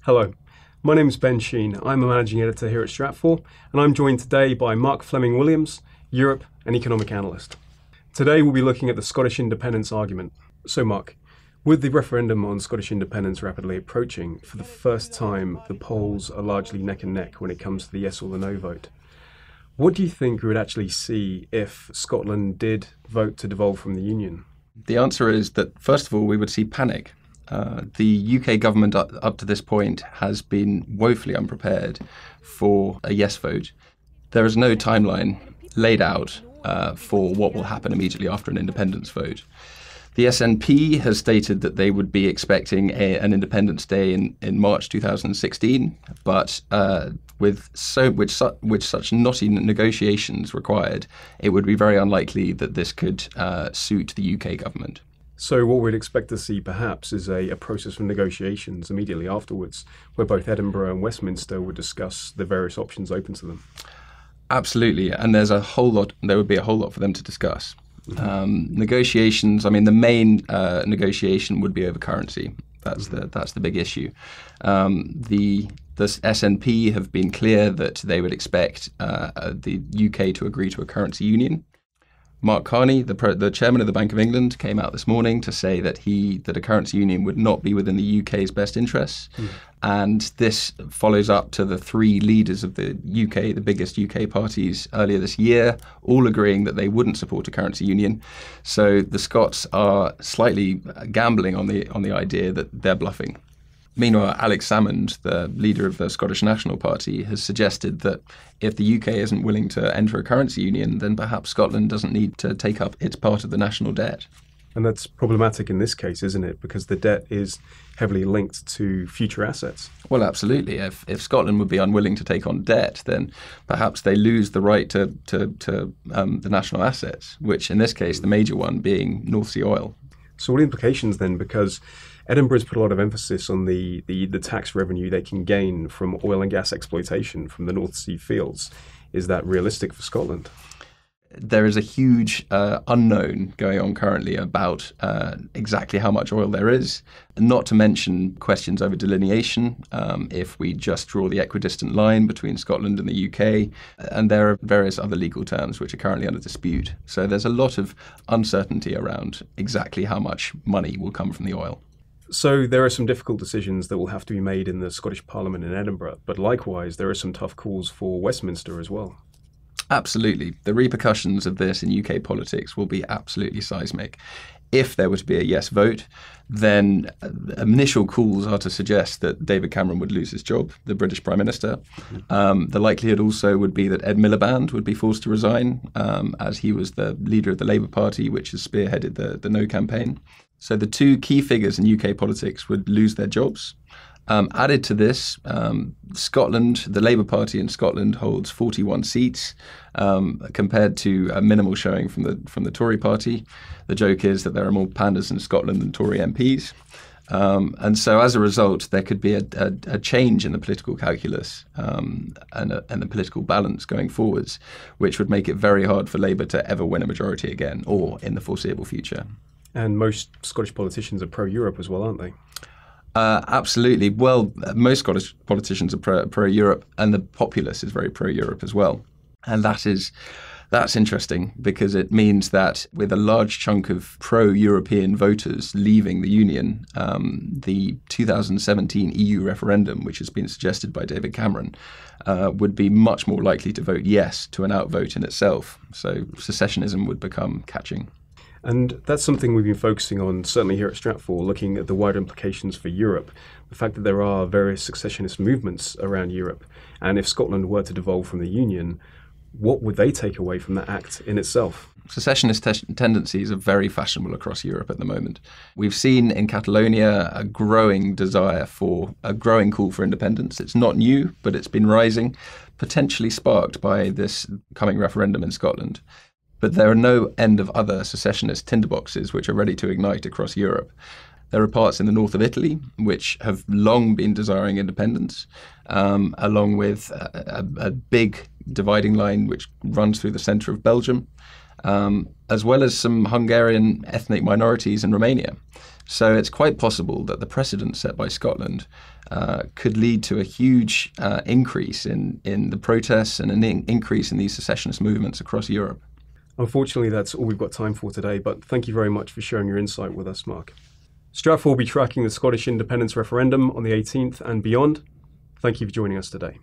Hello, my name is Ben Sheen. I'm a managing editor here at Stratfor, and I'm joined today by Mark Fleming-Williams, Europe and economic analyst. Today we'll be looking at the Scottish independence argument. So Mark, with the referendum on Scottish independence rapidly approaching, for the first time the polls are largely neck and neck when it comes to the yes or the no vote. What do you think we would actually see if Scotland did vote to devolve from the Union? The answer is that, first of all, we would see panic. The UK government up to this point has been woefully unprepared for a yes vote. There is no timeline laid out for what will happen immediately after an independence vote. The SNP has stated that they would be expecting an Independence Day in March 2016, but with such knotty negotiations required, it would be very unlikely that this could suit the UK government. So what we'd expect to see perhaps is a process of negotiations immediately afterwards, where both Edinburgh and Westminster would discuss the various options open to them. Absolutely, and there would be a whole lot for them to discuss. Negotiations, the main negotiation would be over currency. That's the big issue. The SNP have been clear that they would expect the UK to agree to a currency union. Mark Carney, the chairman of the Bank of England, came out this morning to say that a currency union would not be within the UK's best interests. And this follows up to the three leaders of the UK, the biggest UK parties earlier this year, all agreeing that they wouldn't support a currency union. So the Scots are slightly gambling on the idea that they're bluffing. Meanwhile, Alex Salmond, the leader of the Scottish National Party, has suggested that if the UK isn't willing to enter a currency union, then perhaps Scotland doesn't need to take up its part of the national debt. And that's problematic in this case, isn't it? Because the debt is heavily linked to future assets. Well, absolutely. If Scotland would be unwilling to take on debt, then perhaps they lose the right to the national assets, which in this case, the major one being North Sea oil. So what are the implications then? Because Edinburgh's put a lot of emphasis on the tax revenue they can gain from oil and gas exploitation from the North Sea fields. Is that realistic for Scotland? There is a huge unknown going on currently about exactly how much oil there is, not to mention questions over delineation, if we just draw the equidistant line between Scotland and the UK, and there are various other legal terms which are currently under dispute. So there's a lot of uncertainty around exactly how much money will come from the oil. So there are some difficult decisions that will have to be made in the Scottish Parliament in Edinburgh, but likewise there are some tough calls for Westminster as well. Absolutely. The repercussions of this in UK politics will be absolutely seismic. If there were to be a yes vote, then initial calls are to suggest that David Cameron would lose his job, the British Prime Minister. The likelihood also would be that Ed Miliband would be forced to resign, as he was the leader of the Labour Party, which has spearheaded the No campaign. So the two key figures in UK politics would lose their jobs. Added to this, Scotland, the Labour Party in Scotland holds 41 seats compared to a minimal showing from the Tory party. The joke is that there are more pandas in Scotland than Tory MPs. And so as a result, there could be a change in the political calculus and the political balance going forwards, which would make it very hard for Labour to ever win a majority again or in the foreseeable future. And most Scottish politicians are pro-Europe as well, aren't they? Absolutely. Well, most Scottish politicians are pro-Europe, and the populace is very pro-Europe as well. And that's interesting because it means that with a large chunk of pro-European voters leaving the Union, the 2017 EU referendum, which has been suggested by David Cameron, would be much more likely to vote yes to an outvote in itself. So secessionism would become catching. And that's something we've been focusing on, certainly here at Stratfor, looking at the wider implications for Europe. The fact that there are various secessionist movements around Europe. And if Scotland were to devolve from the Union, what would they take away from that act in itself? Secessionist tendencies are very fashionable across Europe at the moment. We've seen in Catalonia a growing desire for a growing call for independence. It's not new, but it's been rising, potentially sparked by this coming referendum in Scotland. But there are no end of other secessionist tinderboxes which are ready to ignite across Europe. There are parts in the north of Italy which have long been desiring independence, along with a big dividing line which runs through the centre of Belgium, as well as some Hungarian ethnic minorities in Romania. So it's quite possible that the precedent set by Scotland could lead to a huge increase in the protests and an increase in these secessionist movements across Europe. Unfortunately, that's all we've got time for today, but thank you very much for sharing your insight with us, Mark. Stratfor will be tracking the Scottish independence referendum on the 18th and beyond. Thank you for joining us today.